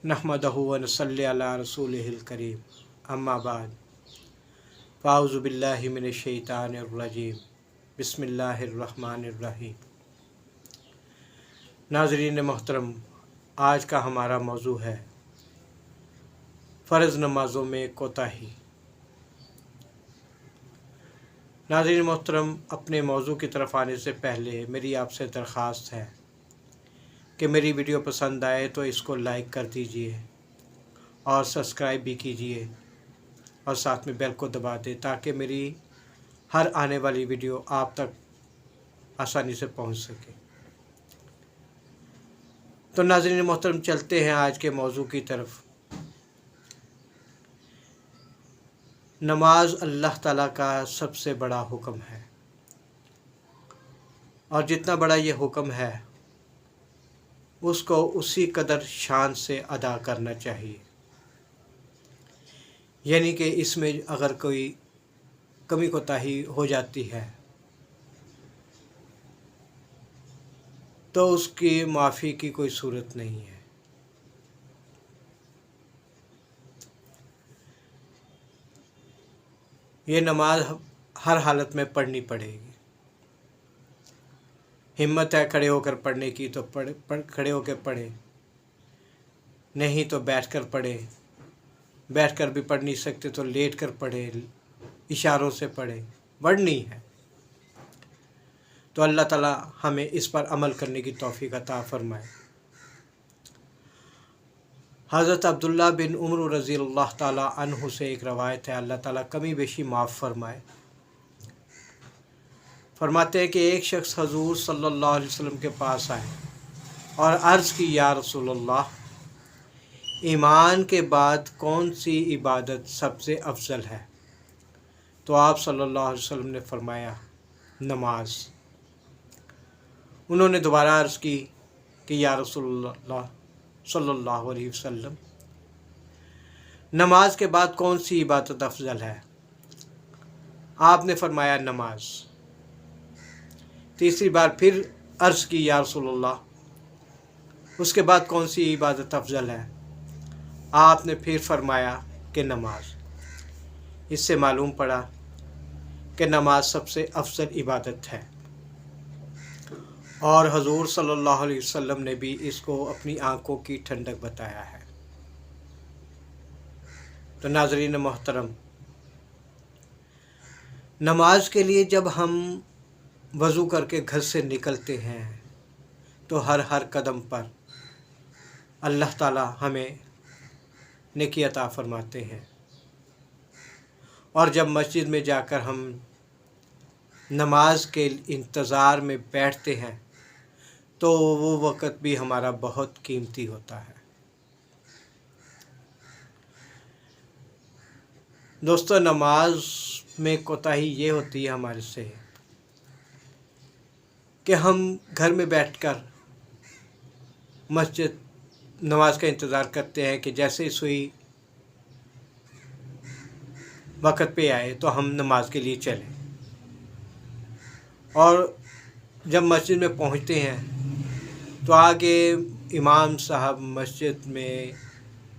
नहमदहु व नसल्ली अला रसूलिहिल करीम अम्मा बाद फ़ाऊज़ु बिल्लाहि मिनश शैतानिर रजीम बिस्मिल्लाहिर रहमानिर रहीम। नाज़रीन मोहतरम, आज का हमारा मौजू है फ़र्ज़ नमाज़ों में कोताही। नाज़रीन मोहतरम, अपने मौजू की तरफ आने से पहले मेरी आपसे दरख्वास्त है कि मेरी वीडियो पसंद आए तो इसको लाइक कर दीजिए और सब्सक्राइब भी कीजिए और साथ में बेल को दबा दें ताकि मेरी हर आने वाली वीडियो आप तक आसानी से पहुंच सके। तो नाज़रीन मोहतरम, चलते हैं आज के मौजू की तरफ। नमाज अल्लाह ताला का सबसे बड़ा हुक्म है और जितना बड़ा ये हुक्म है उसको उसी कदर शान से अदा करना चाहिए। यानी कि इसमें अगर कोई कमी कोताही हो जाती है तो उसकी माफ़ी की कोई सूरत नहीं है। ये नमाज हर हालत में पढ़नी पड़ेगी। हिम्मत है खड़े होकर पढ़ने की तो खड़े होकर पढ़े, नहीं तो बैठकर पढ़े। बैठकर भी पढ़ नहीं सकते तो लेट कर पढ़े, इशारों से पढ़े, पढ़नी है। तो अल्लाह ताला हमें इस पर अमल करने की तौफीक अता फरमाए। हज़रत अब्दुल्ला बिन उमर रज़ियल्लाहु ताला अन्हु से एक रवायत है, अल्लाह ताला कमी बेशी माफ़ फरमाए। फरमाते हैं कि एक शख्स हजूर सल्लल्लाहु अलैहि वसल्लम के पास आए और अर्ज़ की, या रसूलल्लाह, ईमान के बाद कौन सी इबादत सबसे अफजल है? तो आप सल्लल्लाहु अलैहि वसल्लम ने फरमाया, नमाज। उन्होंने दोबारा अर्ज़ की कि या रसूलल्लाह सल्लल्लाहु अलैहि वसल्लम, नमाज के बाद कौन सी इबादत अफजल है? आपने फरमाया, नमाज। तीसरी बार फिर अर्ज़ की, या रसूलल्लाह, उसके बाद कौन सी इबादत अफजल है? आपने फिर फरमाया कि नमाज। इससे मालूम पड़ा कि नमाज सबसे अफजल इबादत है और हजूर सल्लल्लाहु अलैहि वसल्लम ने भी इसको अपनी आंखों की ठंडक बताया है। तो नाज़रीन मोहतरम, नमाज के लिए जब हम वज़ू करके घर से निकलते हैं तो हर कदम पर अल्लाह ताला हमें नेकी अता फरमाते हैं और जब मस्जिद में जाकर हम नमाज के इंतज़ार में बैठते हैं तो वो वक़्त भी हमारा बहुत कीमती होता है। दोस्तों, नमाज में कोताही ये होती है हमारे से कि हम घर में बैठकर मस्जिद नमाज का इंतज़ार करते हैं कि जैसे ही सुई वक़्त पे आए तो हम नमाज के लिए चलें, और जब मस्जिद में पहुंचते हैं तो आगे इमाम साहब मस्जिद में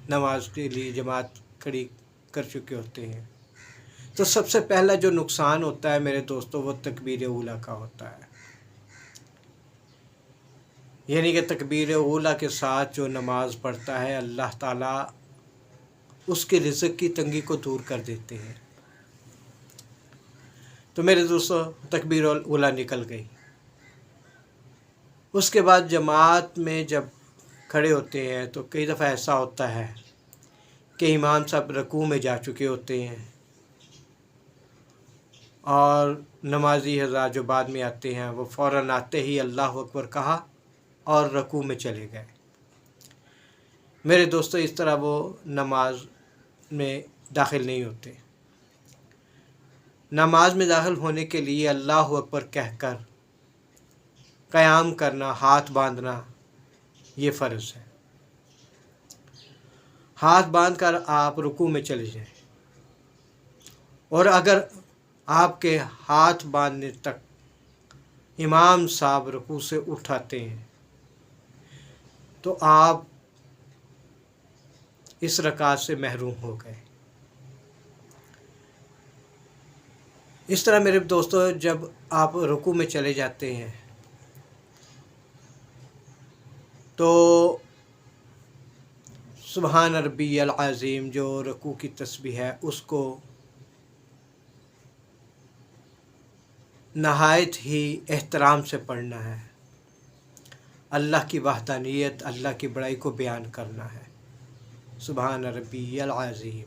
नमाज के लिए जमात खड़ी कर चुके होते हैं। तो सबसे पहला जो नुकसान होता है मेरे दोस्तों, वो तकबीर ऊला का होता है। यानी कि तकबीर ऊला के साथ जो नमाज पढ़ता है, अल्लाह ताला उसके रिज़्क़ की तंगी को दूर कर देते हैं। तो मेरे दोस्तों, तकबीर ऊला निकल गई। उसके बाद जमात में जब खड़े होते हैं तो कई दफ़ा ऐसा होता है कि इमाम साहब रुकू में जा चुके होते हैं और नमाजी हज़रात जो बाद में आते हैं वो फ़ौरन आते ही अल्लाह अकबर कहा और रुकू में चले गए। मेरे दोस्तों, इस तरह वो नमाज में दाखिल नहीं होते। नमाज में दाखिल होने के लिए अल्लाह अकबर कहकर क़याम करना, हाथ बांधना, ये फ़र्ज़ है। हाथ बांधकर आप रुकू में चले जाएं और अगर आपके हाथ बांधने तक इमाम साहब रुकू से उठाते हैं तो आप इस रकात से महरूम हो गए। इस तरह मेरे दोस्तों, जब आप रुकू में चले जाते हैं तो सुबहान रब्बियल अज़ीम जो रुकू की तस्बीह है उसको नहायत ही एहतराम से पढ़ना है। अल्लाह की वहदानियत, अल्लाह की बड़ाई को बयान करना है। सुबहान रब्बियल अज़ीम,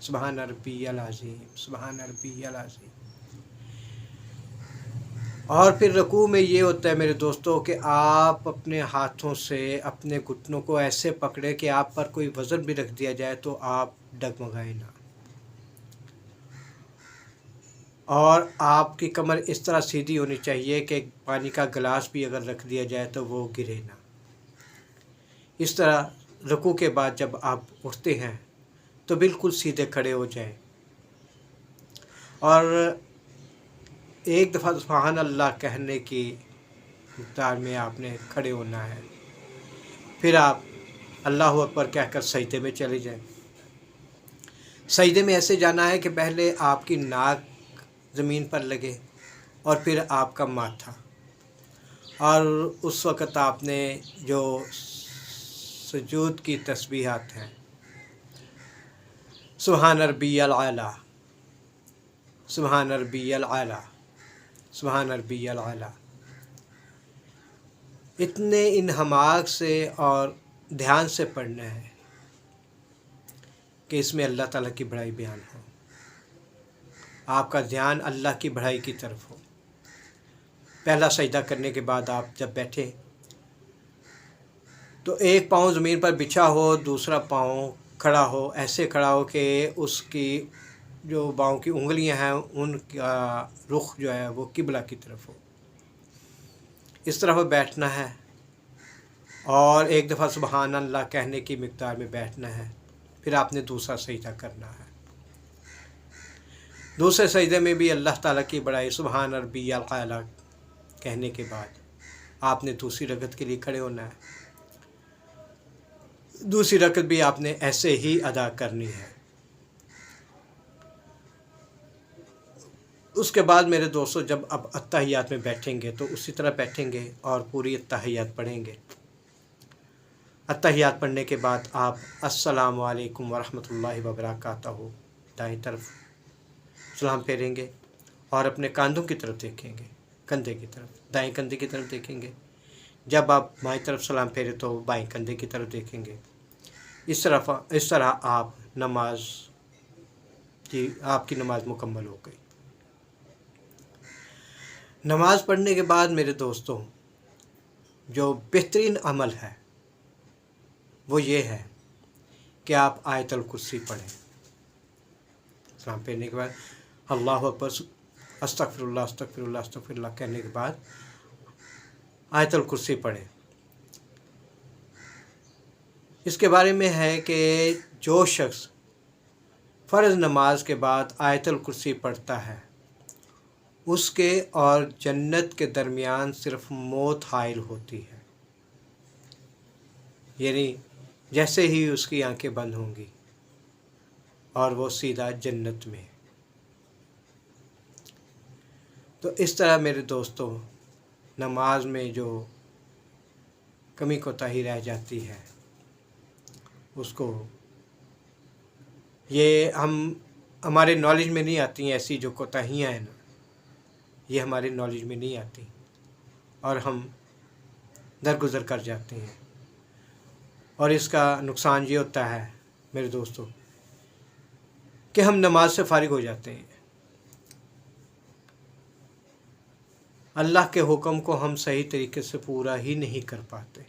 सुबहान रब्बियल अज़ीम, सुबहान रब्बियल अज़ीम। और फिर रुकू में ये होता है मेरे दोस्तों कि आप अपने हाथों से अपने घुटनों को ऐसे पकड़े कि आप पर कोई वज़न भी रख दिया जाए तो आप डगमगाएं ना, और आपकी कमर इस तरह सीधी होनी चाहिए कि पानी का गिलास भी अगर रख दिया जाए तो वो गिरे ना। इस तरह रुकू के बाद जब आप उठते हैं तो बिल्कुल सीधे खड़े हो जाएं, और एक दफ़ा सुभान अल्लाह कहने की मिक़दार में आपने खड़े होना है। फिर आप अल्लाहु अकबर कहकर सजदे में चले जाएं। सजदे में ऐसे जाना है कि पहले आपकी नाक ज़मीन पर लगे और फिर आपका माथा, और उस वक़्त आपने जो सुजूद की तस्बीहात हैं, सुबहान रब्बियल आला, सुबहान रब्बियल आला, सुबहान रब्बियल आला, इतने इन्हमाक से और ध्यान से पढ़ना है कि इसमें अल्लाह ताला की बड़ाई बयान हो, आपका ध्यान अल्लाह की बड़ाई की तरफ हो। पहला सजदा करने के बाद आप जब बैठे तो एक पाँव ज़मीन पर बिछा हो, दूसरा पाँव खड़ा हो, ऐसे खड़ा हो कि उसकी जो पाँव की उंगलियां हैं उनका रुख जो है वो किबला की तरफ हो। इस तरफ बैठना है और एक दफ़ा सुबहान अल्लाह कहने की मिक़दार में बैठना है। फिर आपने दूसरा सजदा करना है। दूसरे सजदे में भी अल्लाह ताला की बड़ाई सुबहान रब्बियल आला कहने के बाद आपने दूसरी रकत के लिए खड़े होना है। दूसरी रकत भी आपने ऐसे ही अदा करनी है। उसके बाद मेरे दोस्तों, जब अब अत्तहियात में बैठेंगे तो उसी तरह बैठेंगे और पूरी अत्तहियात पढ़ेंगे। अत्तहियात पढ़ने के बाद आप अस्सलामु अलैकुम वरहमतुल्लाहि वबरकातुहू दाईं तरफ सलाम फेरेंगे और अपने कंधों की तरफ देखेंगे, कंधे की तरफ, दाएं कंधे की तरफ देखेंगे। जब आप बाईं तरफ सलाम फेरे तो बाएं कंधे की तरफ देखेंगे। इस तरह आप नमाज की आपकी नमाज मुकम्मल हो गई। नमाज पढ़ने के बाद मेरे दोस्तों, जो बेहतरीन अमल है वो ये है कि आप आयतुल कुर्सी पढ़ें। सलाम फेरने के बाद अल्लाहु अकबर, अस्तगफिरुल्लाह अस्तगफिरुल्लाह अस्तगफिरुल्लाह कहने के बाद आयतुल कुर्सी पढ़ें। इसके बारे में है कि जो शख्स फ़र्ज़ नमाज के बाद आयतुल कुर्सी पढ़ता है उसके और जन्नत के दरमियान सिर्फ मौत हाइल होती है, यानी जैसे ही उसकी आंखें बंद होंगी और वो सीधा जन्नत में। तो इस तरह मेरे दोस्तों, नमाज में जो कमी कोताही रह जाती है उसको, ये हमारे नॉलेज में नहीं आती हैं। ऐसी जो कोताहियाँ हैं ना, ये हमारे नॉलेज में नहीं आती और हम दरगुजर कर जाते हैं। और इसका नुकसान ये होता है मेरे दोस्तों कि हम नमाज से फारिग हो जाते हैं। अल्लाह के हुक्म को हम सही तरीके से पूरा ही नहीं कर पाते।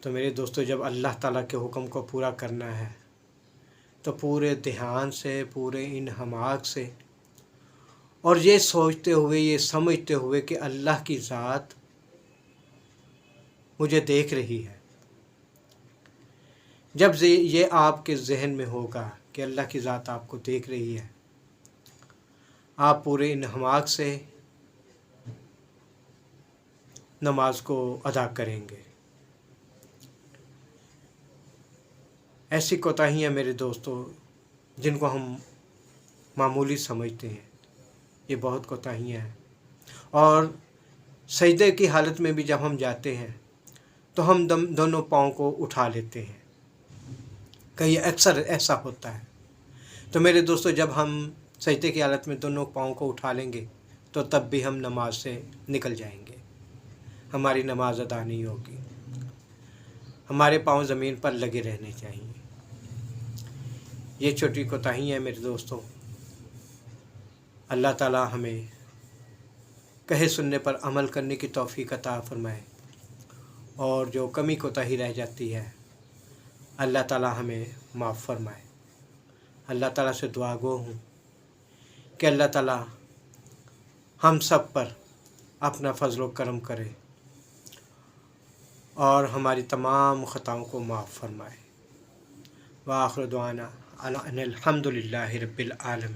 तो मेरे दोस्तों, जब अल्लाह ताला के हुक्म को पूरा करना है तो पूरे ध्यान से, पूरे इन्हमाक से, और ये सोचते हुए, ये समझते हुए कि अल्लाह की ज़ात मुझे देख रही है। जब ये आपके जहन में होगा कि अल्लाह की ज़ात आपको देख रही है, आप पूरे इन्हमाक से नमाज को अदा करेंगे। ऐसी कोताहियाँ मेरे दोस्तों जिनको हम मामूली समझते हैं, ये बहुत कोताहियाँ हैं। और सजदे की हालत में भी जब हम जाते हैं तो हम दोनों पाँव को उठा लेते हैं, कहीं अक्सर ऐसा होता है। तो मेरे दोस्तों जब हम सजदे की हालत में दोनों पाँव को उठा लेंगे तो तब भी हम नमाज से निकल जाएंगे, हमारी नमाज अदा नहीं होगी। हमारे पाँव ज़मीन पर लगे रहने चाहिए। ये छोटी कोताही है मेरे दोस्तों। अल्लाह ताला हमें कहे सुनने पर अमल करने की तौफीक अता फरमाए, और जो कमी कोताही रह जाती है अल्लाह ताला हमें माफ़ फरमाए। अल्लाह ताला से दुआ गो हूँ कि अल्लाह ताला हम सब पर अपना फजल करम करे और हमारी तमाम ख़ताओं को माफ़ फरमाए। व आखिर दुआना अनिल हम्दुलिल्लाहि रब्बिल आलमीन।